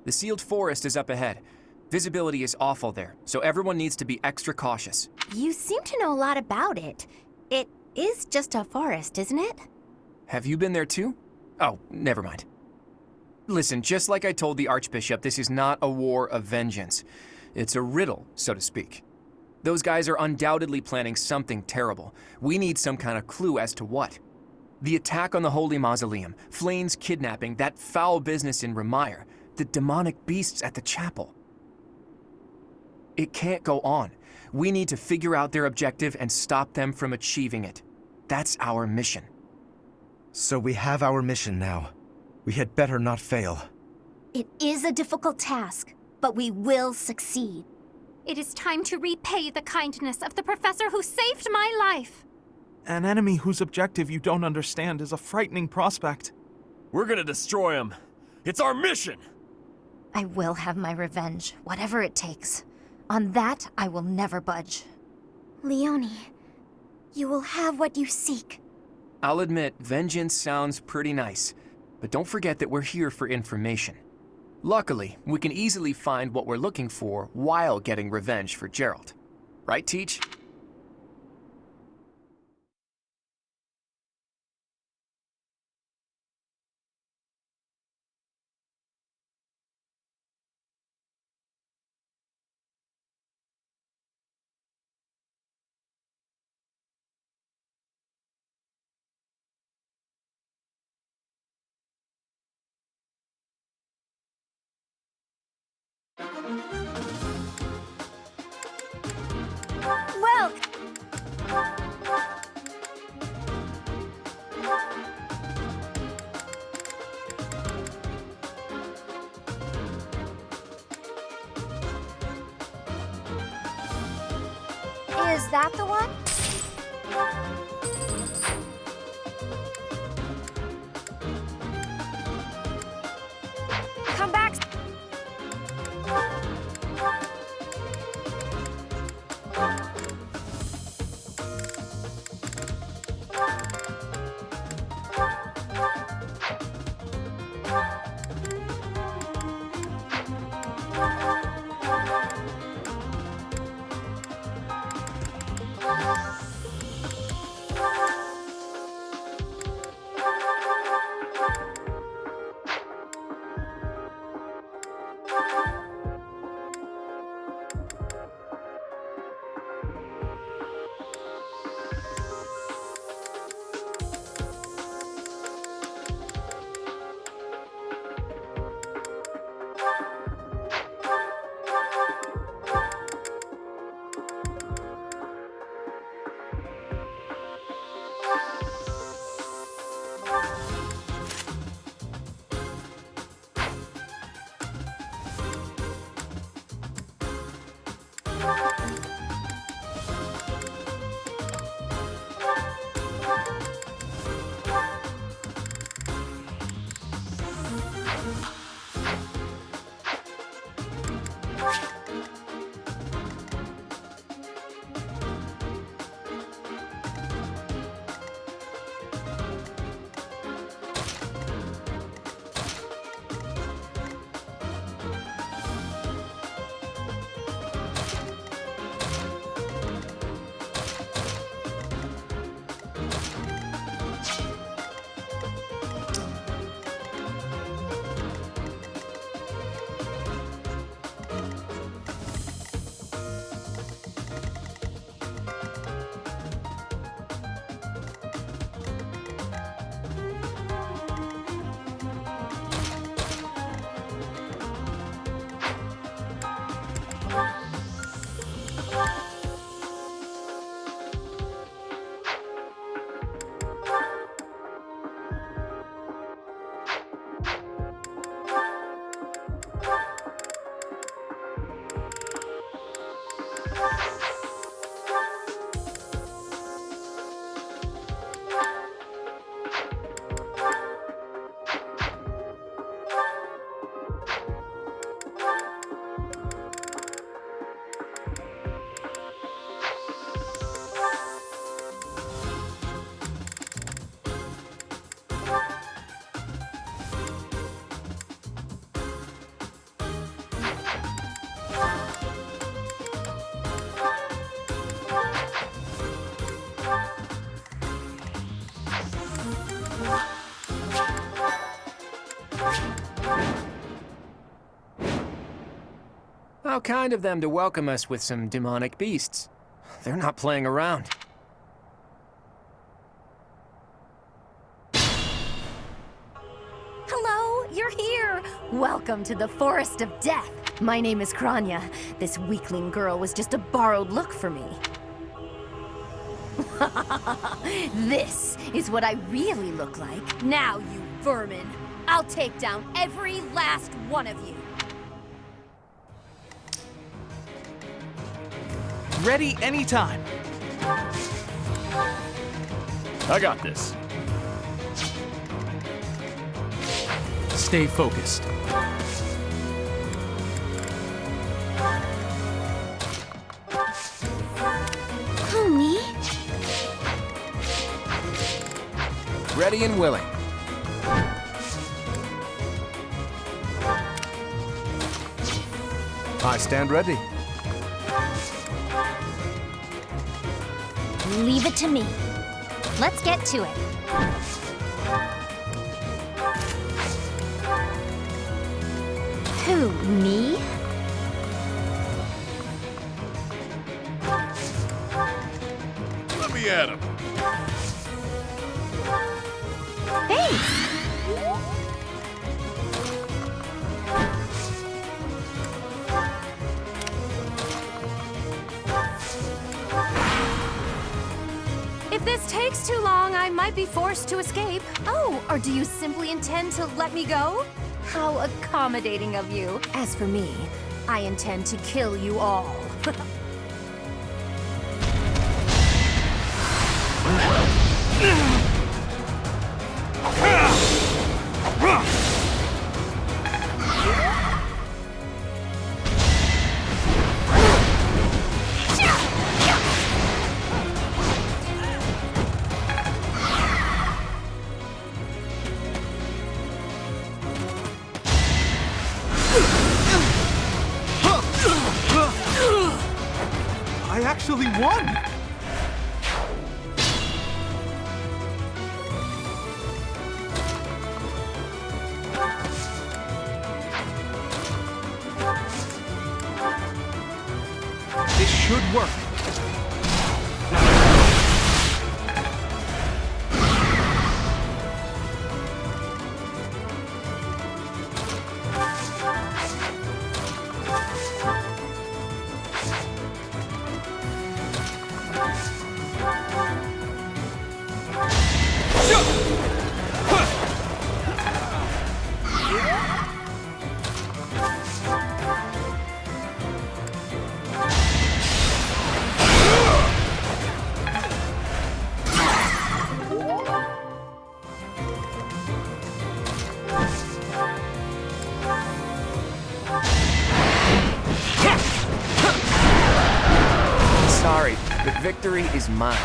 The sealed forest is up ahead. Visibility is awful there, so everyone needs to be extra cautious. You seem to know a lot about it. It is just a forest, isn't it? Have you been there too? Oh, never mind. Listen, just like I told the Archbishop, this is not a war of vengeance. It's a riddle, so to speak. Those guys are undoubtedly planning something terrible. We need some kind of clue as to what. The attack on the Holy Mausoleum, Flayn's kidnapping, that foul business in Remire, the demonic beasts at the chapel. It can't go on. We need to figure out their objective and stop them from achieving it. That's our mission. So we have our mission now. We had better not fail. It is a difficult task, but we will succeed. It is time to repay the kindness of the professor who saved my life. An enemy whose objective you don't understand is a frightening prospect. We're gonna destroy him. It's our mission! I will have my revenge, whatever it takes. On that, I will never budge. Leonie, you will have what you seek. I'll admit, vengeance sounds pretty nice, but don't forget that we're here for information. Luckily, we can easily find what we're looking for while getting revenge for Gerald. Right, Teach? Well, is that the one? Come back. How kind of them to welcome us with some demonic beasts. They're not playing around. Hello, you're here! Welcome to the Forest of Death. My name is Kranya. This weakling girl was just a borrowed look for me. This is what I really look like. Now, you vermin, I'll take down every last one of you. Ready anytime. I got this. Stay focused. Who, me? Ready and willing. I stand ready. Leave it to me. Let's get to it. Who, me? Let me at him. Thanks! If this takes too long, I might be forced to escape. Oh, or do you simply intend to let me go? How accommodating of you. As for me, I intend to kill you all. I actually won! This should work. Sorry, but victory is mine.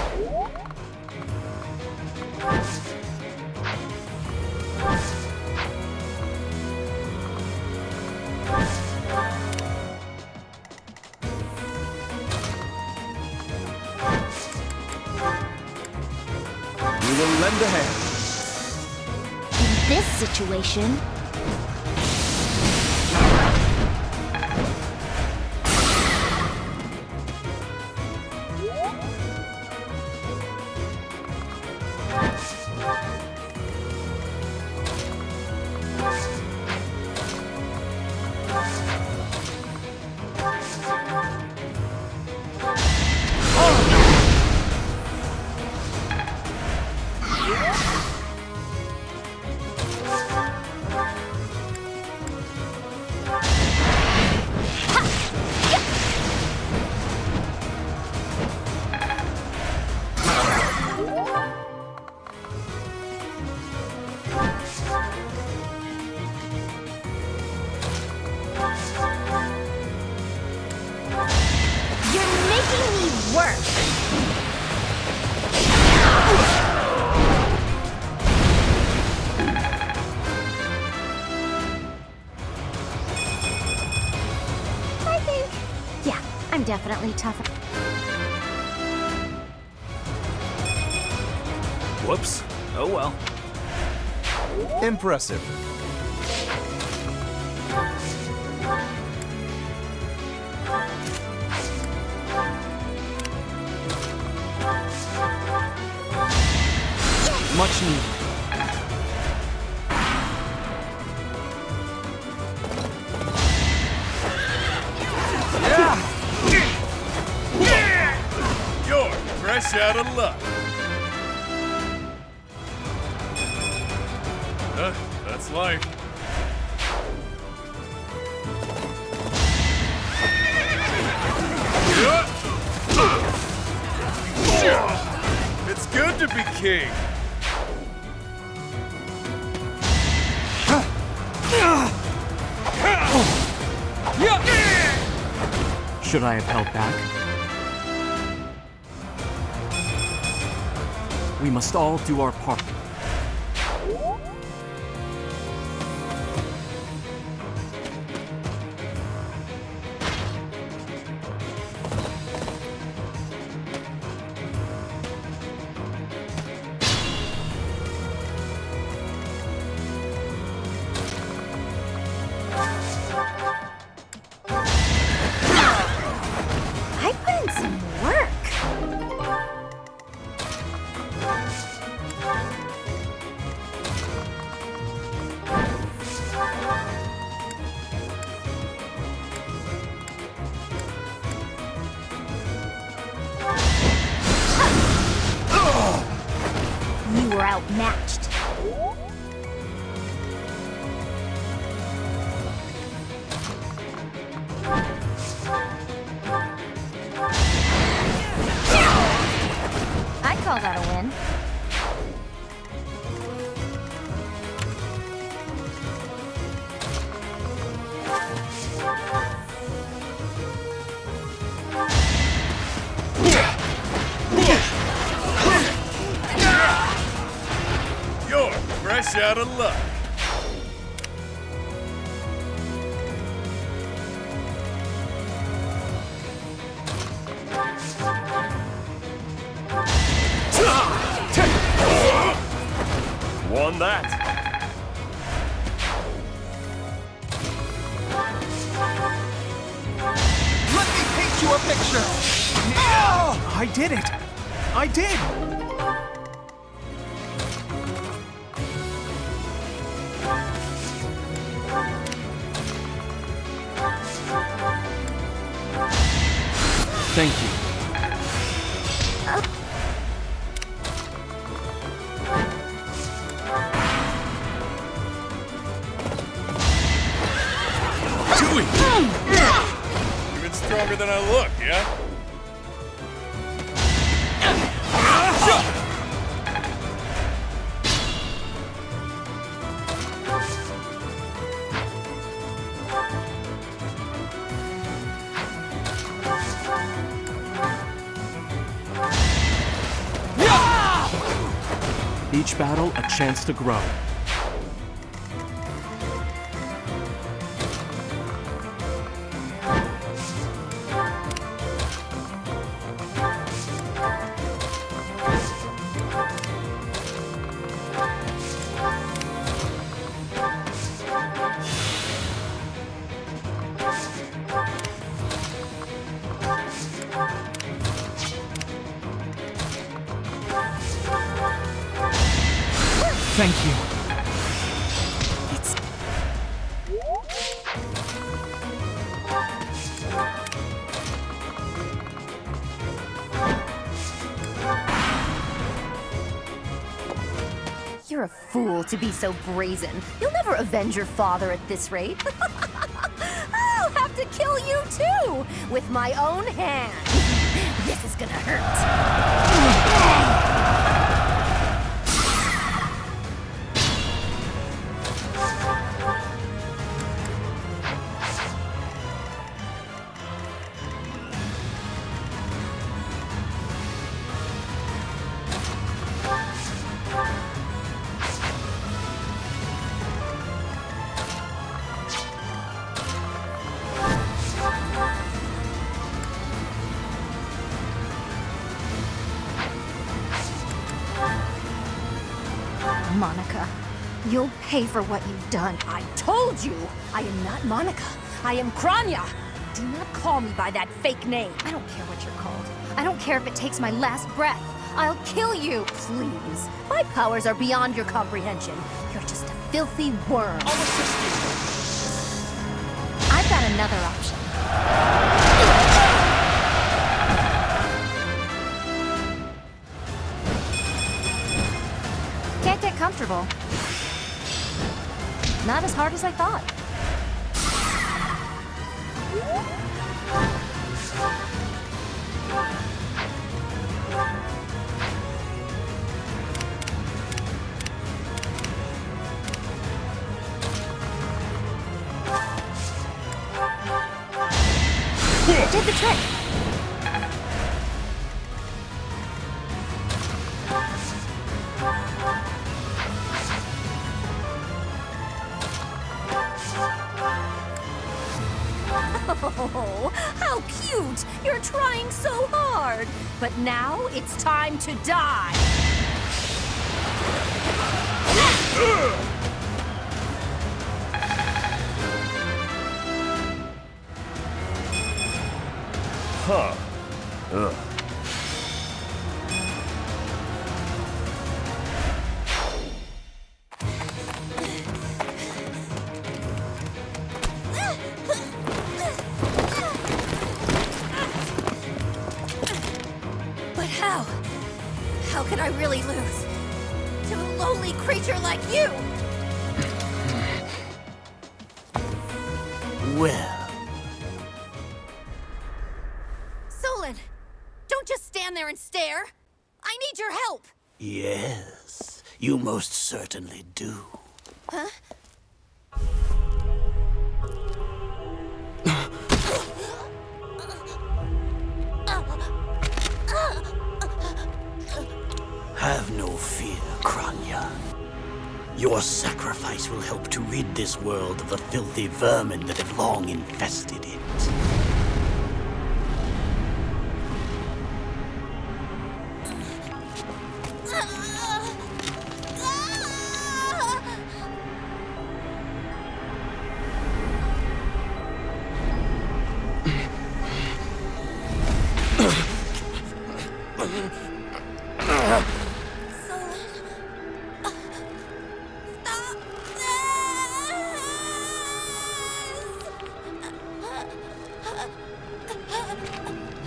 We will lend a hand. In this situation, you're making me work. I think, yeah, I'm definitely tougher. Whoops. Oh well. Impressive. Much needed. You're fresh out of luck. That's life. It's good to be king. Should I have held back? We must all do our part. I put in some work. You were outmatched. I call that a win. You're fresh out of luck. Won that. Let me paint you a picture! I did it! I did! Thank you. Even stronger than I look, yeah? Each battle a chance to grow. Thank you. You're a fool to be so brazen. You'll never avenge your father at this rate. I'll have to kill you too, with my own hand. This is gonna hurt. Monica, you'll pay for what you've done. I told you! I am not Monica. I am Kranya! Do not call me by that fake name. I don't care what you're called. I don't care if it takes my last breath. I'll kill you, please. My powers are beyond your comprehension. You're just a filthy worm. I'll assist you. I've got another option. Can't get comfortable. Not as hard as I thought. It did the trick. Oh, how cute! You're trying so hard. But now it's time to die. Huh. Ugh. But how? How can I really lose? To a lowly creature like you? Well, Solon, don't just stand there and stare. I need your help. yes, you most certainly do. Huh? Have no fear, Kranya. Your sacrifice will help to rid this world of the filthy vermin that have long infested it.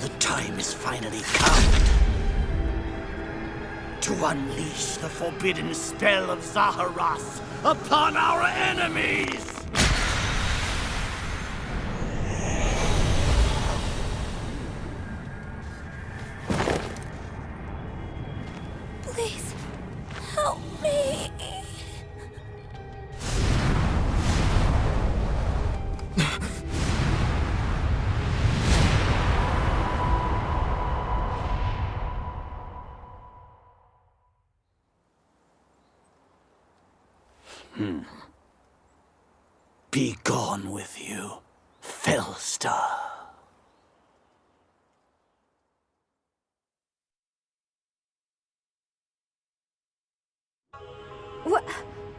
The time is finally come to unleash the forbidden spell of Zaharas upon our enemies! Please, help me. Be gone with you, Fellstar. What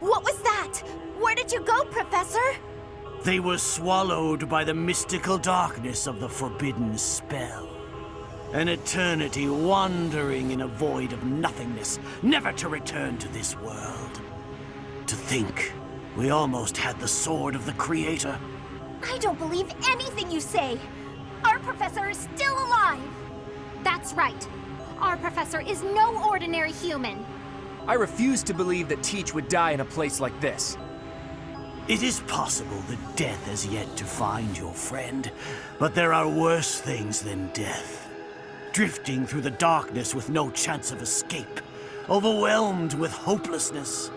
was that? Where did you go, Professor? They were swallowed by the mystical darkness of the forbidden spell. An eternity wandering in a void of nothingness, never to return to this world. To think, we almost had the sword of the Creator. I don't believe anything you say. Our professor is still alive. That's right. Our professor is no ordinary human. I refuse to believe that Teach would die in a place like this. It is possible that death has yet to find your friend, but there are worse things than death. Drifting through the darkness with no chance of escape, overwhelmed with hopelessness.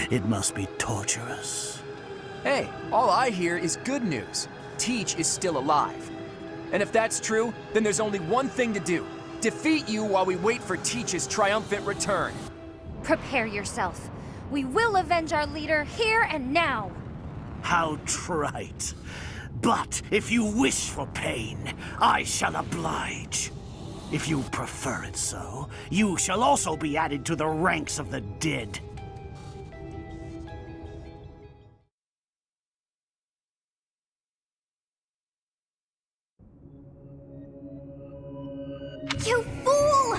It must be torturous. Hey, all I hear is good news. Teach is still alive. And if that's true, then there's only one thing to do. Defeat you while we wait for Teach's triumphant return. Prepare yourself. We will avenge our leader here and now. How trite. But if you wish for pain, I shall oblige. If you prefer it so, you shall also be added to the ranks of the dead. You fool!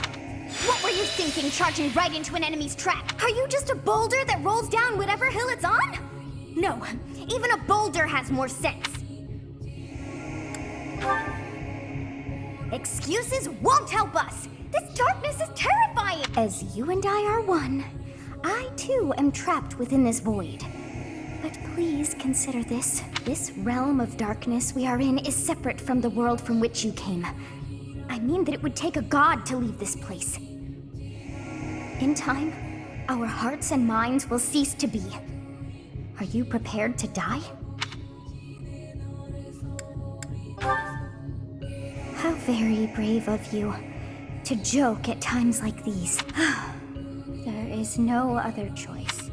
What were you thinking, charging right into an enemy's trap? Are you just a boulder that rolls down whatever hill it's on? No, even a boulder has more sense. Excuses won't help us! This darkness is terrifying! As you and I are one, I too am trapped within this void. But please consider this. This realm of darkness we are in is separate from the world from which you came. I mean that it would take a god to leave this place. In time, our hearts and minds will cease to be. Are you prepared to die? How very brave of you to joke at times like these. There is no other choice.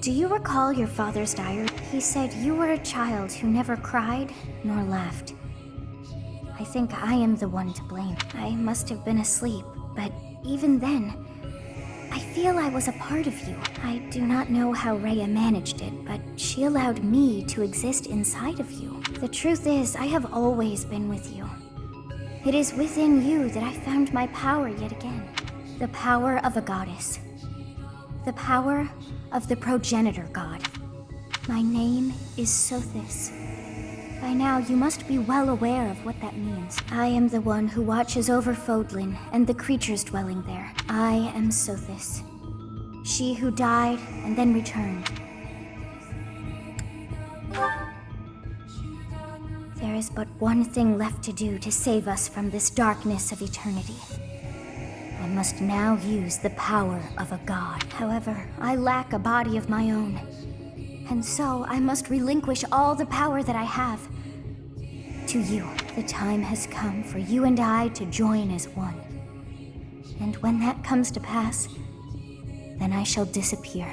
Do you recall your father's diary? He said you were a child who never cried nor laughed. I think I am the one to blame. I must have been asleep, but even then, I feel I was a part of you. I do not know how Rhea managed it, but she allowed me to exist inside of you. The truth is, I have always been with you. It is within you that I found my power yet again. The power of a goddess. The power of the progenitor god. My name is Sothis. By now, you must be well aware of what that means. I am the one who watches over Fodlan and the creatures dwelling there. I am Sothis. She who died and then returned. There is but one thing left to do to save us from this darkness of eternity. I must now use the power of a god. However, I lack a body of my own. And so I must relinquish all the power that I have to you. The time has come for you and I to join as one. And when that comes to pass, then I shall disappear.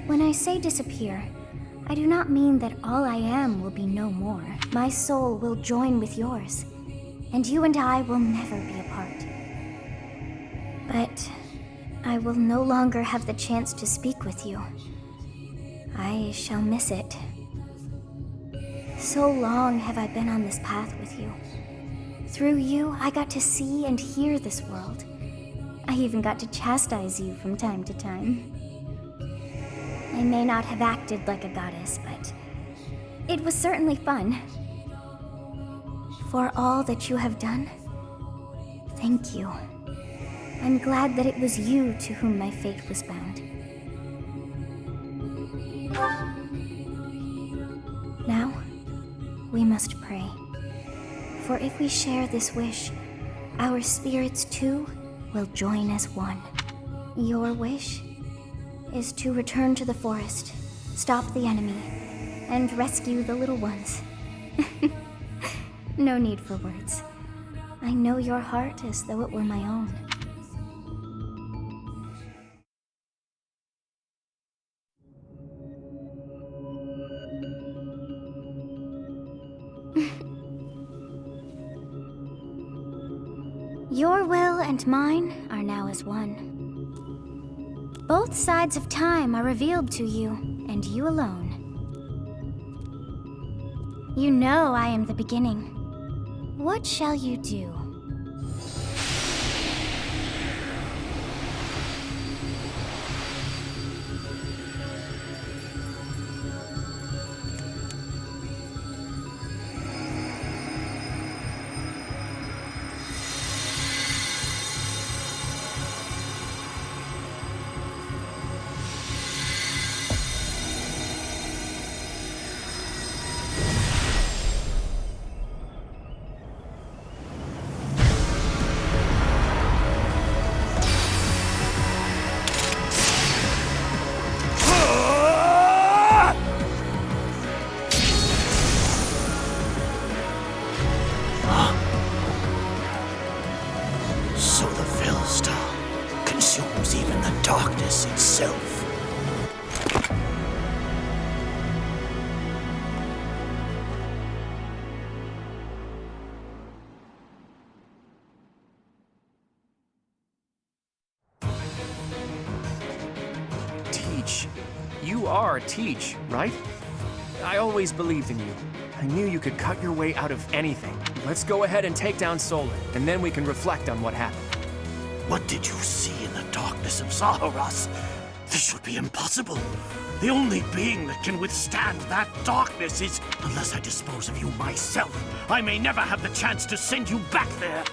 When I say disappear, I do not mean that all I am will be no more. My soul will join with yours, and you and I will never be apart. But I will no longer have the chance to speak with you. I shall miss it. So long have I been on this path with you. Through you, I got to see and hear this world. I even got to chastise you from time to time. I may not have acted like a goddess, but it was certainly fun. For all that you have done, thank you. I'm glad that it was you to whom my fate was bound. Now, we must pray. For if we share this wish, our spirits too will join as one. Your wish is to return to the forest, stop the enemy, and rescue the little ones. No need for words. I know your heart as though it were my own. Your will and mine are now as one. Both sides of time are revealed to you, and you alone. You know I am the beginning. What shall you do? darkness itself. you are Teach, right? I always believed in you. I knew you could cut your way out of anything. Let's go ahead and take down Solar, and then we can reflect on what happened. What did you see in the darkness of Zaharas? This would be impossible. The only being that can withstand that darkness is... Unless I dispose of you myself, I may never have the chance to send you back there.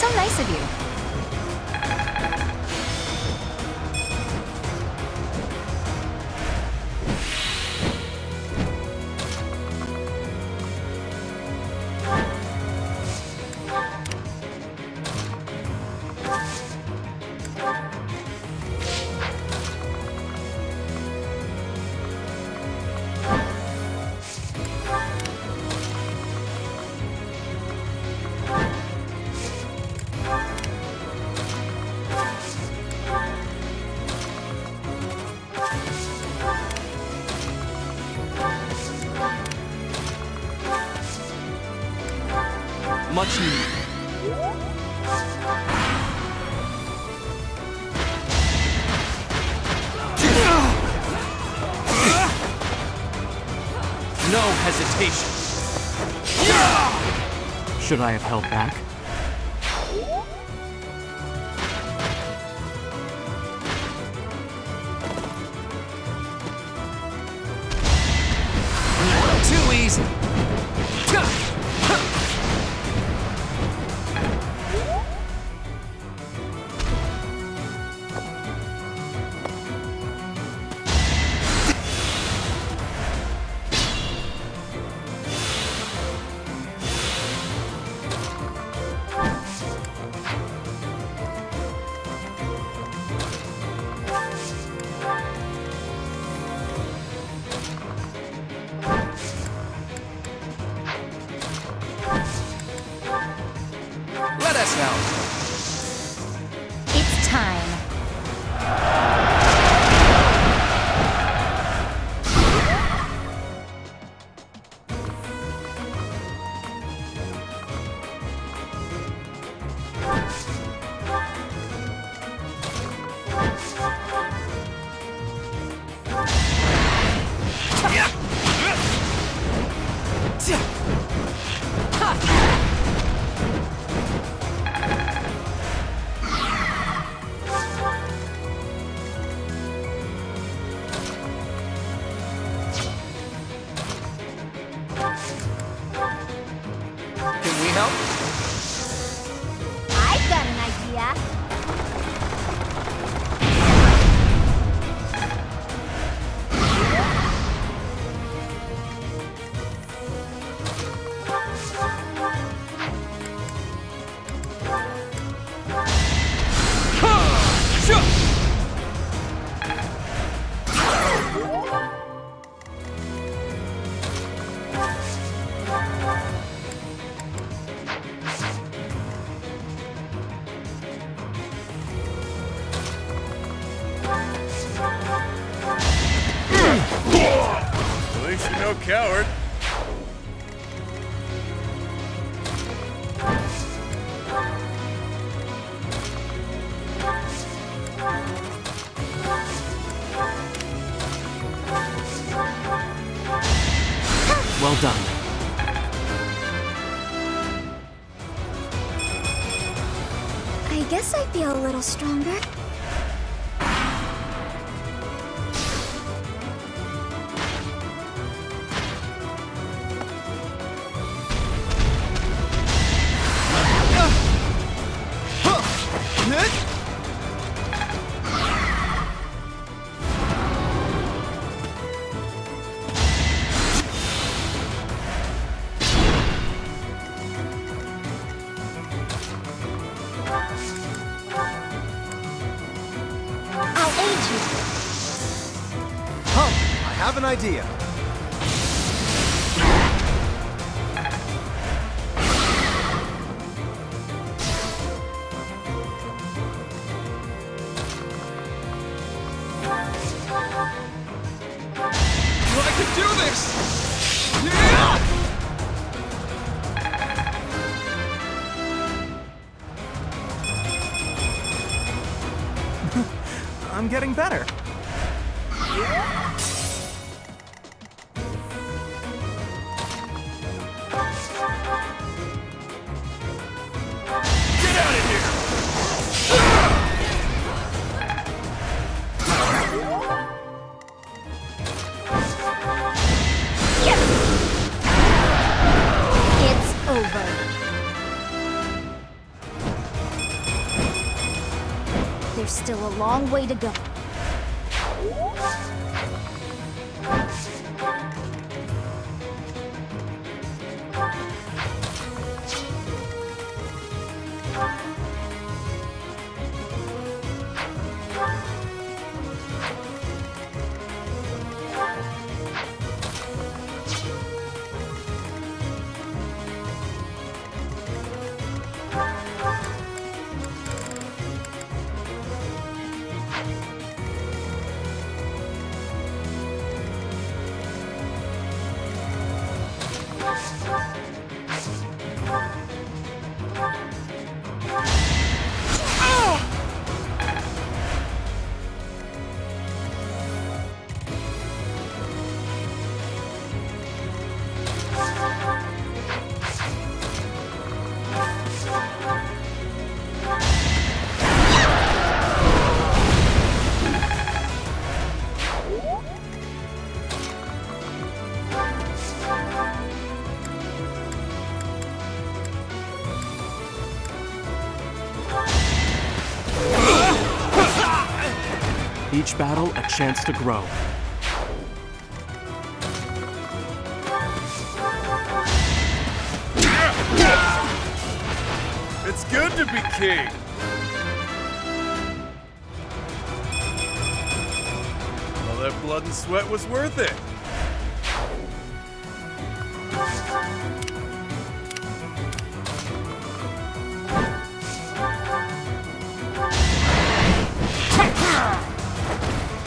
So nice of you. Much needed. No hesitation. Should I have held back? Too easy. Let us know. It's time. Can we help? I've got an idea. At least you're no coward. Well done. I guess I feel a little stronger. have an idea. I can do this! Yeah! I'm getting better. Get out of here! It's over. There's still a long way to go. Each battle, a chance to grow. It's good to be king! All that blood and sweat was worth it.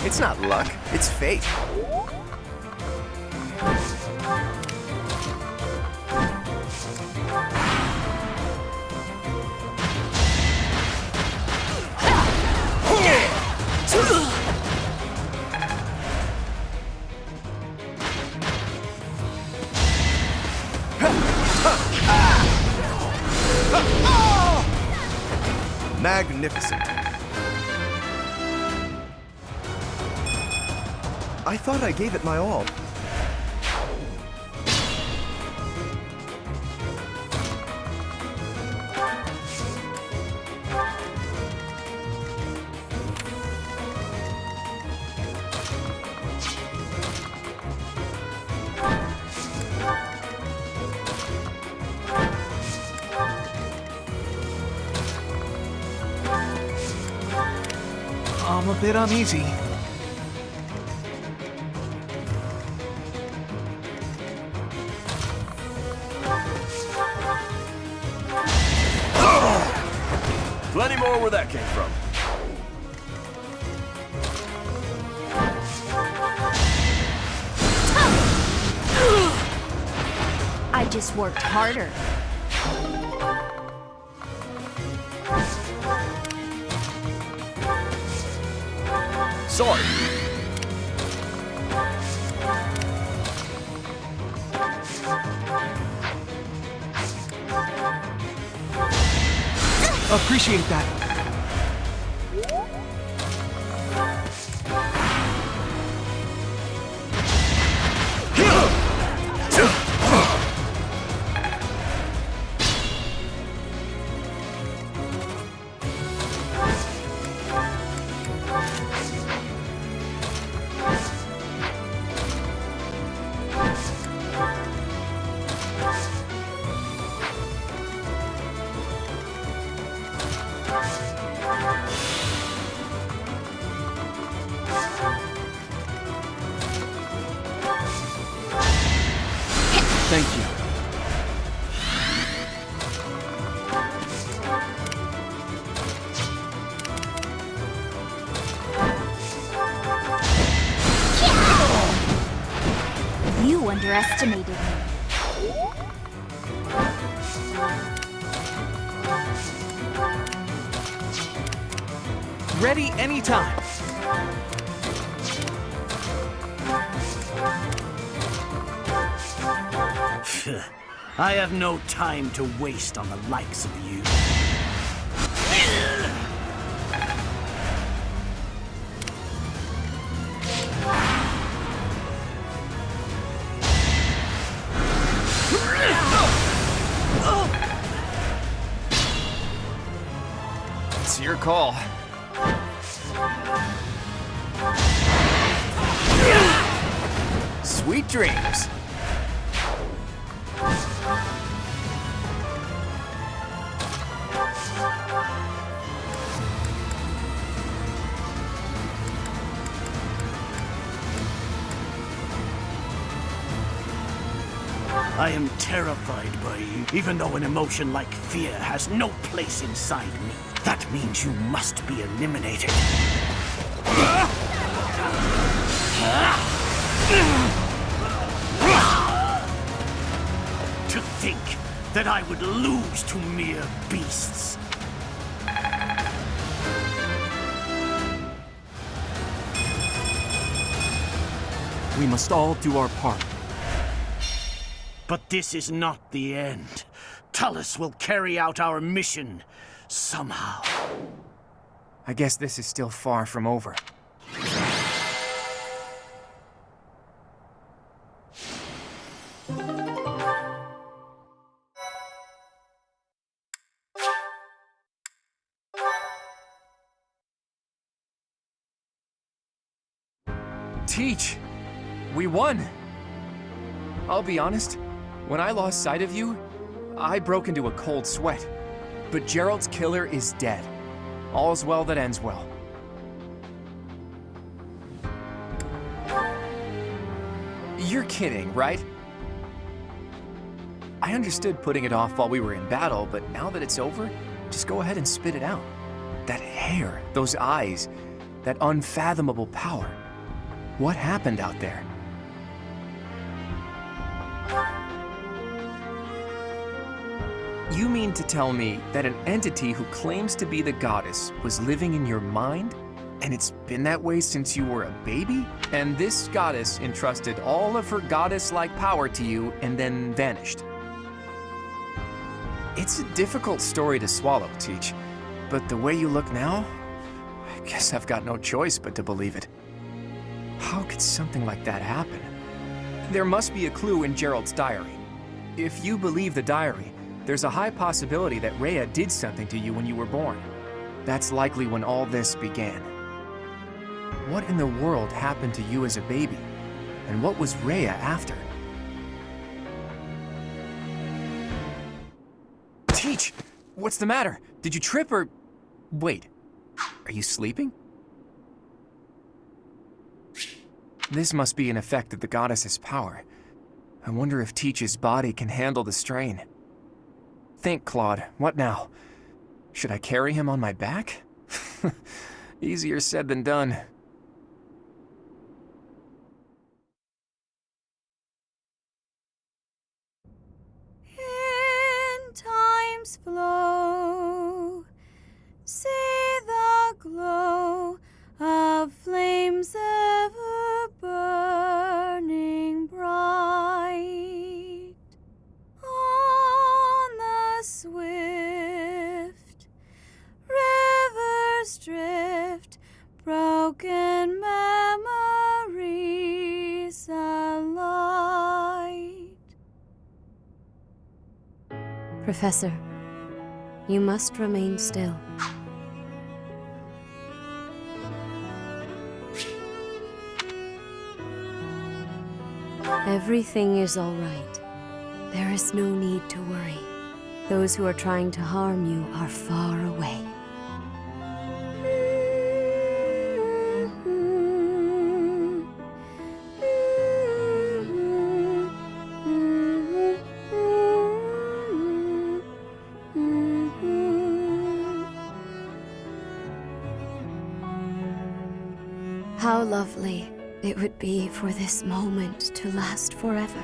It's not luck, it's fate. Magnificent. I thought I gave it my all. I'm a bit uneasy. Plenty more where that came from. I just worked harder. Sorry. Appreciate that. underestimated me. Ready anytime. I have no time to waste on the likes of you. It's your call. Sweet dreams. I am terrified by you, even though an emotion like fear has no place inside me. That means you must be eliminated. To think that I would lose to mere beasts. We must all do our part. But this is not the end. Tullus will carry out our mission somehow. I guess this is still far from over. Teach! We won! I'll be honest, when I lost sight of you, I broke into a cold sweat. But Gerald's killer is dead. All's well that ends well. You're kidding, right? I understood putting it off while we were in battle, but now that it's over, just go ahead and spit it out. That hair, those eyes, that unfathomable power. What happened out there? You mean to tell me that an entity who claims to be the goddess was living in your mind? And it's been that way since you were a baby? And this goddess entrusted all of her goddess-like power to you and then vanished? It's a difficult story to swallow, Teach. But the way you look now, I guess I've got no choice but to believe it. How could something like that happen? There must be a clue in Gerald's diary. If you believe the diary, there's a high possibility that Rhea did something to you when you were born. That's likely when all this began. What in the world happened to you as a baby? And what was Rhea after? Teach! What's the matter? Did you trip or... Wait, are you sleeping? This must be an effect of the goddess's power. I wonder if Teach's body can handle the strain. Think, Claude. What now? Should I carry him on my back? Easier said than done. In time's flow, see the glow of flames ever burning bright. On the swift rivers drift, broken memories alight. Professor, you must remain still. Everything is all right. There is no need to worry. Those who are trying to harm you are far away. How lovely. it would be for this moment to last forever.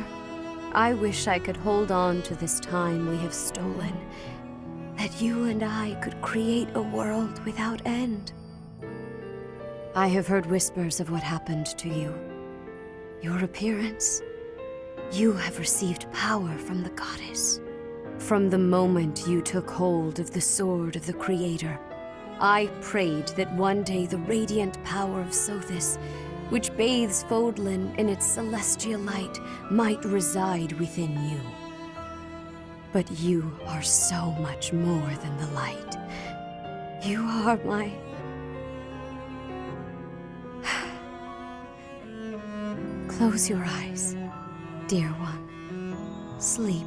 I wish I could hold on to this time we have stolen, that you and I could create a world without end. I have heard whispers of what happened to you. Your appearance. You have received power from the goddess. From the moment you took hold of the sword of the Creator, I prayed that one day the radiant power of Sothis, which bathes Fodlan in its celestial light, might reside within you. But you are so much more than the light. You are my... Close your eyes, dear one. Sleep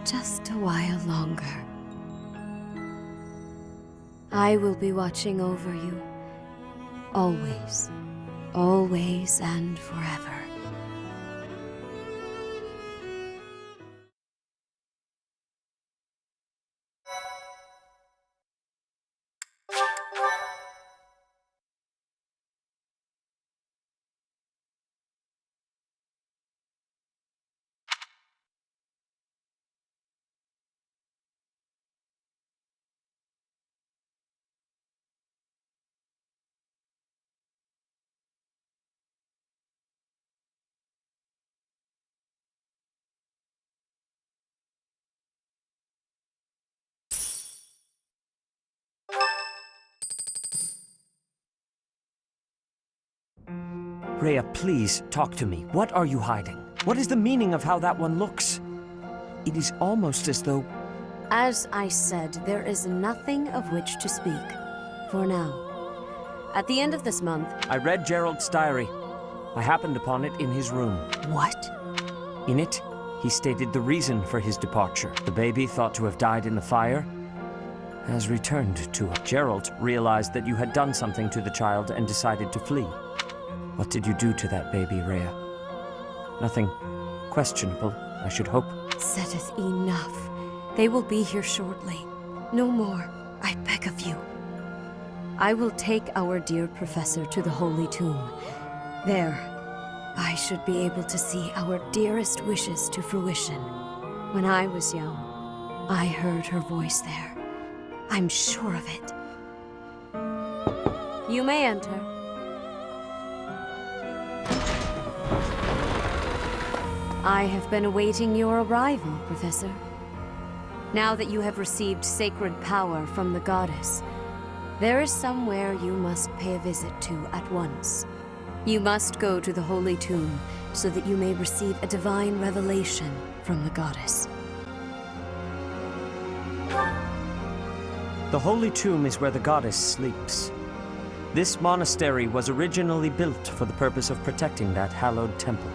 just a while longer. I will be watching over you, always, always and forever. Rhea, please, talk to me. What are you hiding? What is the meaning of how that one looks? It is almost as though... As I said, there is nothing of which to speak, for now. At the end of this month... I read Gerald's diary. I happened upon it in his room. What? In it, he stated the reason for his departure. The baby, thought to have died in the fire, has returned to it. Gerald realized that you had done something to the child and decided to flee. What did you do to that baby, Rhea? Nothing questionable, I should hope. Setteth enough. They will be here shortly. No more, I beg of you. I will take our dear professor to the Holy Tomb. There, I should be able to see our dearest wishes to fruition. When I was young, I heard her voice there. I'm sure of it. You may enter. I have been awaiting your arrival, Professor. Now that you have received sacred power from the goddess, there is somewhere you must pay a visit to at once. You must go to the Holy Tomb so that you may receive a divine revelation from the goddess. The Holy Tomb is where the goddess sleeps. This monastery was originally built for the purpose of protecting that hallowed temple.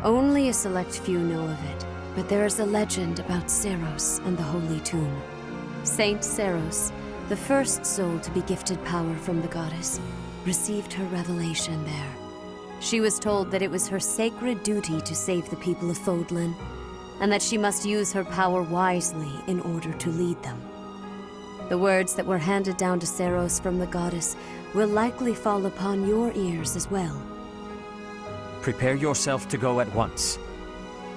Only a select few know of it, but there is a legend about Seros and the Holy Tomb. Saint Seros, the first soul to be gifted power from the goddess, received her revelation there. She was told that it was her sacred duty to save the people of Fodlan, and that she must use her power wisely in order to lead them. The words that were handed down to Seros from the goddess will likely fall upon your ears as well. Prepare yourself to go at once.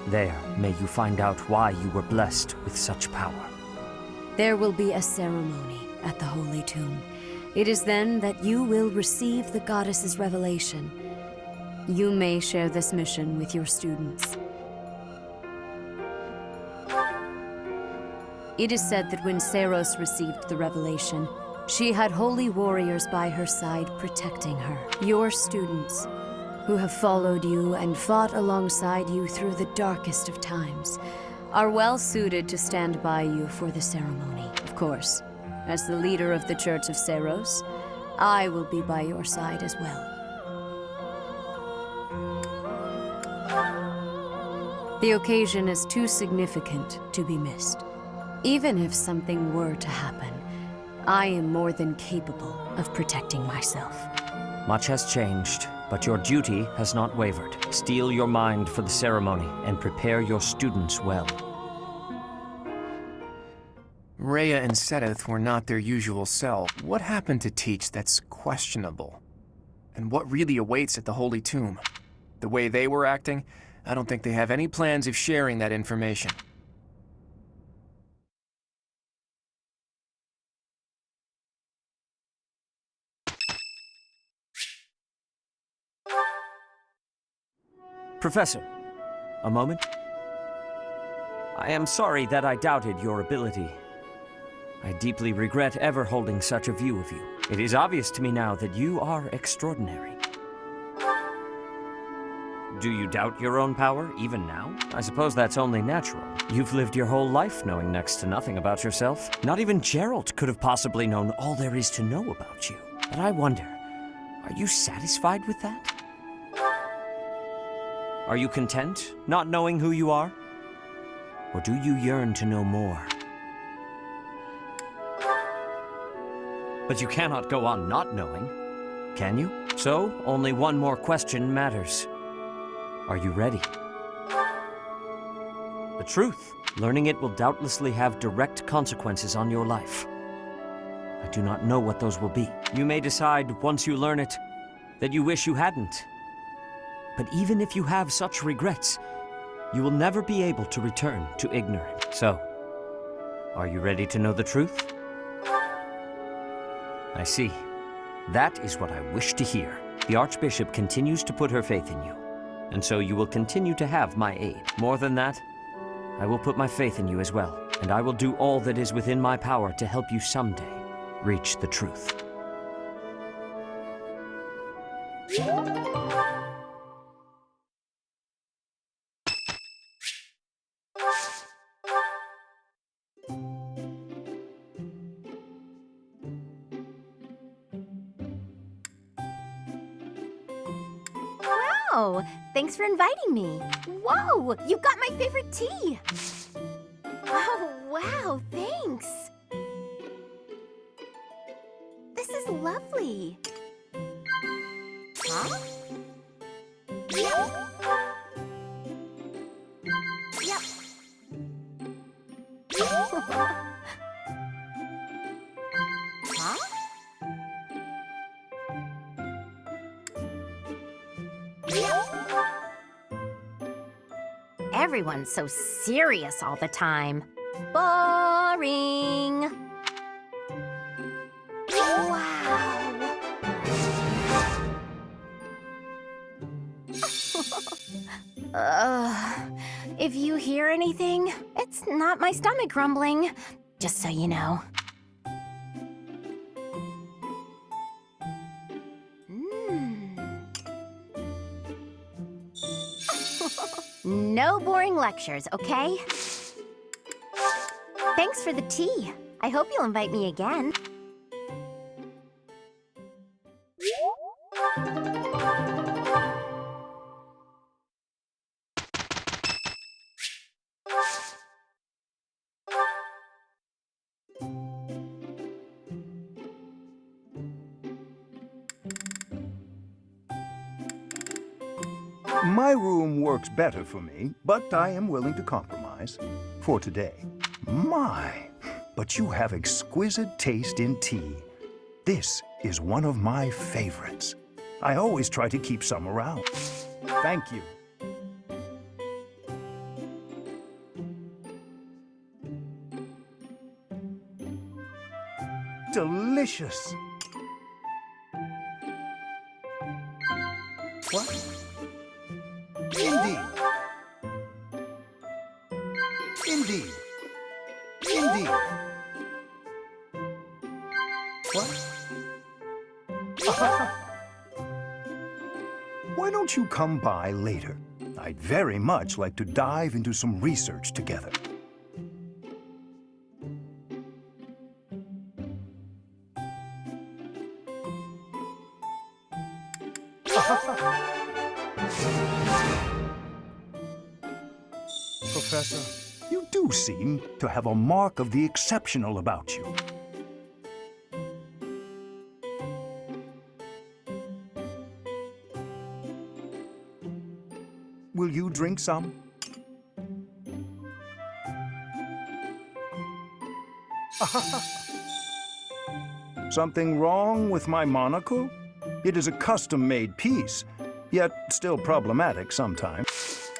There, may you find out why you were blessed with such power. There will be a ceremony at the Holy Tomb. It is then that you will receive the goddess's revelation. You may share this mission with your students. It is said that when Seros received the revelation, she had holy warriors by her side protecting her. Your students, who have followed you and fought alongside you through the darkest of times, are well suited to stand by you for the ceremony. Of course, as the leader of the Church of Seros, I will be by your side as well. The occasion is too significant to be missed. Even if something were to happen, I am more than capable of protecting myself. Much has changed, but your duty has not wavered. Steel your mind for the ceremony and prepare your students well. Rhea and Seteth were not their usual self. What happened to Teach that's questionable? And what really awaits at the Holy Tomb? The way they were acting, I don't think they have any plans of sharing that information. Professor, a moment? I am sorry that I doubted your ability. I deeply regret ever holding such a view of you. It is obvious to me now that you are extraordinary. Do you doubt your own power, even now? I suppose that's only natural. You've lived your whole life knowing next to nothing about yourself. Not even Geralt could have possibly known all there is to know about you. But I wonder, are you satisfied with that? Are you content, not knowing who you are? Or do you yearn to know more? But you cannot go on not knowing, can you? So, only one more question matters. Are you ready? The truth. Learning it will doubtlessly have direct consequences on your life. I do not know what those will be. You may decide, once you learn it, that you wish you hadn't. But even if you have such regrets, you will never be able to return to ignorance. So, are you ready to know the truth? I see. That is what I wish to hear. The Archbishop continues to put her faith in you, and so you will continue to have my aid. More than that, I will put my faith in you as well, and I will do all that is within my power to help you someday reach the truth. Oh, thanks for inviting me. Whoa, you got my favorite tea. Oh, wow, thanks. This is lovely. Huh? Yep. Yep. Huh? Everyone's so serious all the time. Boring. Wow. If you hear anything, it's not my stomach grumbling. Just so you know. No boring lectures, okay? Thanks for the tea. I hope you'll invite me again. My room works better for me, but I am willing to compromise. For today. My, but you have exquisite taste in tea. This is one of my favorites. I always try to keep some around. Thank you. Delicious. What? Indeed. Indeed. Indeed. What? Why don't you come by later? I'd very much like to dive into some research together. Professor, you do seem to have a mark of the exceptional about you. Will you drink some? Something wrong with my monocle? It is a custom-made piece, yet still problematic sometimes.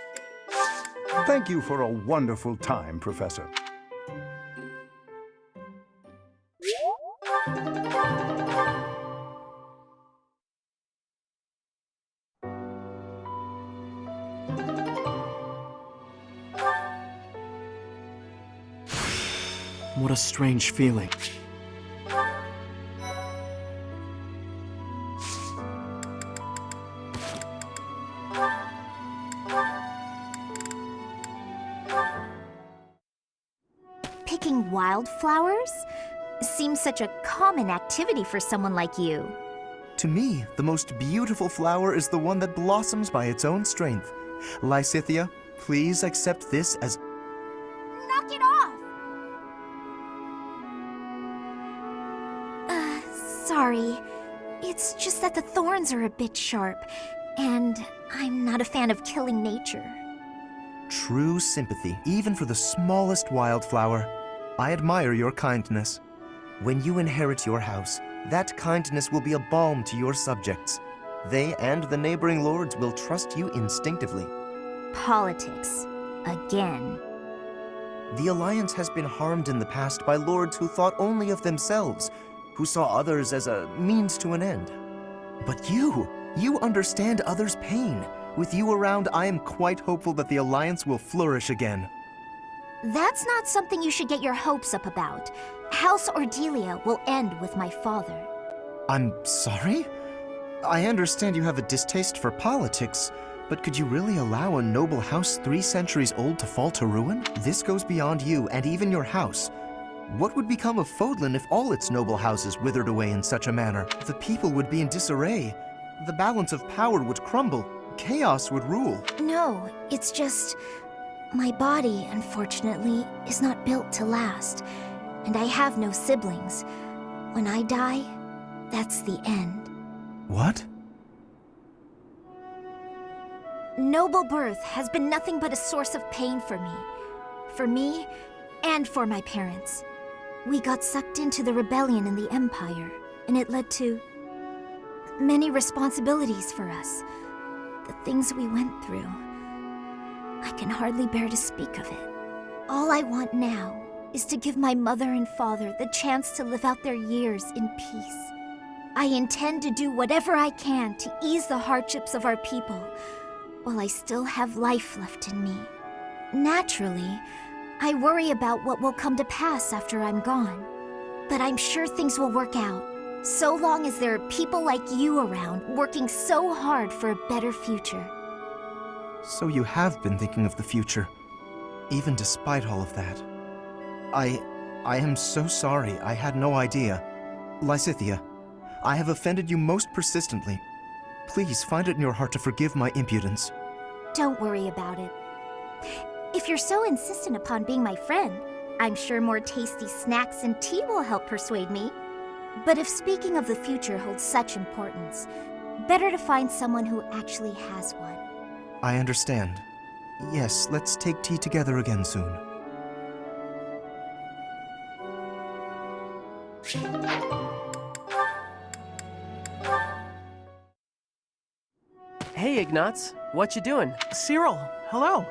Thank you for a wonderful time, Professor. What a strange feeling. Picking wildflowers? Seems such a common activity for someone like you. To me, the most beautiful flower is the one that blossoms by its own strength. Lysithea, please accept this as... Knock it off! Sorry. It's just that the thorns are a bit sharp, and I'm not a fan of killing nature. True sympathy, even for the smallest wildflower. I admire your kindness. When you inherit your house, that kindness will be a balm to your subjects. They and the neighboring lords will trust you instinctively. Politics. Again. The Alliance has been harmed in the past by lords who thought only of themselves, who saw others as a means to an end. But you understand others' pain. With you around, I am quite hopeful that the Alliance will flourish again. That's not something you should get your hopes up about. House Ordelia will end with my father. I'm sorry? I understand you have a distaste for politics, but could you really allow a noble house 3 centuries old to fall to ruin? This goes beyond you and even your house. What would become of Fodlan if all its noble houses withered away in such a manner? The people would be in disarray. The balance of power would crumble. Chaos would rule. No, it's just... my body, unfortunately, is not built to last. And I have no siblings. When I die, that's the end. What? Noble birth has been nothing but a source of pain for me. For me, and for my parents. We got sucked into the rebellion in the Empire, and it led to many responsibilities for us. The things we went through. I can hardly bear to speak of it. All I want now is to give my mother and father the chance to live out their years in peace. I intend to do whatever I can to ease the hardships of our people, while I still have life left in me. Naturally, I worry about what will come to pass after I'm gone. But I'm sure things will work out, so long as there are people like you around working so hard for a better future. So you have been thinking of the future, even despite all of that. I am so sorry. I had no idea. Lysithea, I have offended you most persistently. Please find it in your heart to forgive my impudence. Don't worry about it. If you're so insistent upon being my friend, I'm sure more tasty snacks and tea will help persuade me. But if speaking of the future holds such importance, better to find someone who actually has one. I understand. Yes, let's take tea together again soon. Hey, Ignatz. What you doing? Cyril, hello.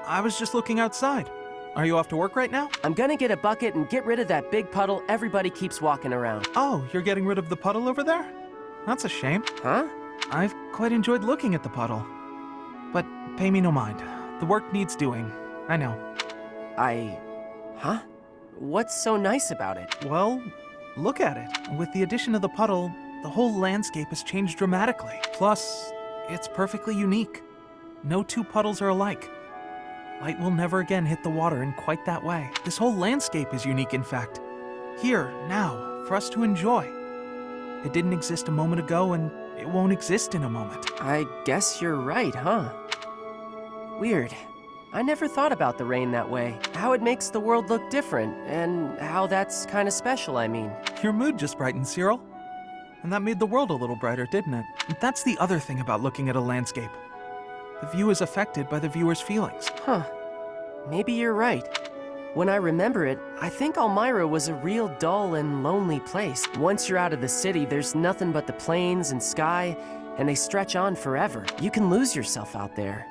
I was just looking outside. Are you off to work right now? I'm gonna get a bucket and get rid of that big puddle everybody keeps walking around. Oh, you're getting rid of the puddle over there? That's a shame. Huh? I've quite enjoyed looking at the puddle. But pay me no mind. The work needs doing. I know. Huh? What's so nice about it? Well, look at it. With the addition of the puddle, the whole landscape has changed dramatically. Plus, it's perfectly unique. No 2 puddles are alike. Light will never again hit the water in quite that way. This whole landscape is unique, in fact. Here, now, for us to enjoy. It didn't exist a moment ago, and it won't exist in a moment. I guess you're right, huh? Weird. I never thought about the rain that way. How it makes the world look different, and how that's kind of special, I mean. Your mood just brightened, Cyril. And that made the world a little brighter, didn't it? That's the other thing about looking at a landscape. The view is affected by the viewer's feelings. Huh. Maybe you're right. When I remember it, I think Elmira was a real dull and lonely place. Once you're out of the city, there's nothing but the plains and sky, and they stretch on forever. You can lose yourself out there.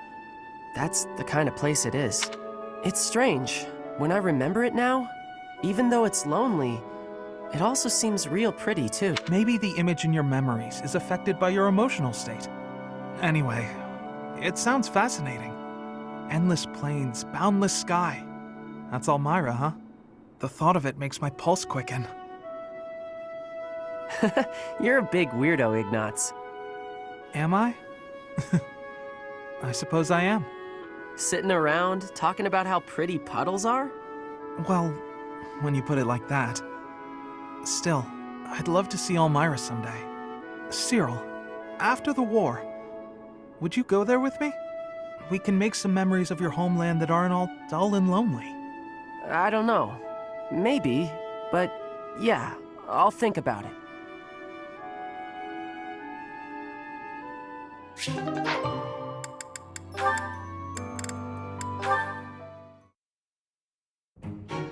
That's the kind of place it is. It's strange. When I remember it now, even though it's lonely, it also seems real pretty too. Maybe the image in your memories is affected by your emotional state. Anyway, it sounds fascinating. Endless plains, boundless sky. That's Elmira, huh? The thought of it makes my pulse quicken. You're a big weirdo, Ignatz. Am I? I suppose I am. Sitting around, talking about how pretty puddles are? Well, when you put it like that. Still, I'd love to see Elmira someday. Cyril, after the war, would you go there with me? We can make some memories of your homeland that aren't all dull and lonely. I don't know. Maybe, but yeah, I'll think about it.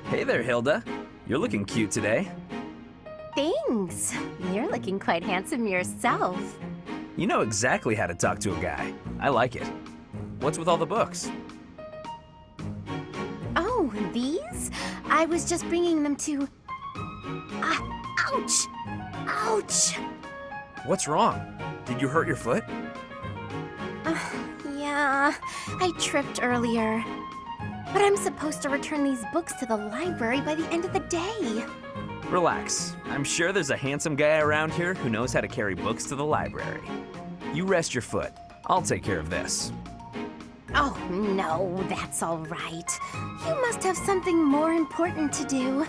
Hey there, Hilda. You're looking cute today. Thanks. You're looking quite handsome yourself. You know exactly how to talk to a guy. I like it. What's with all the books? Oh, these? I was just bringing them to... ouch! Ouch! What's wrong? Did you hurt your foot? Yeah, I tripped earlier. But I'm supposed to return these books to the library by the end of the day. Relax. I'm sure there's a handsome guy around here who knows how to carry books to the library. You rest your foot. I'll take care of this. Oh, no, that's all right. You must have something more important to do.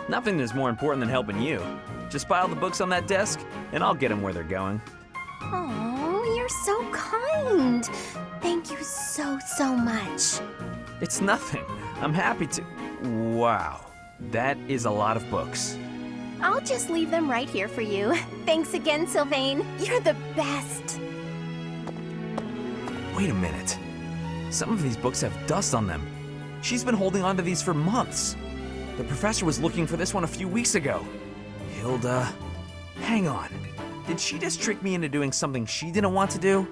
Nothing is more important than helping you. Just pile the books on that desk, and I'll get them where they're going. Oh, you're so kind. Thank you so much. It's nothing. I'm happy to... Wow. That is a lot of books. I'll just leave them right here for you. Thanks again, Sylvain. You're the best. Wait a minute. Some of these books have dust on them. She's been holding on to these for months. The professor was looking for this one a few weeks ago. Hilda, hang on. Did she just trick me into doing something she didn't want to do?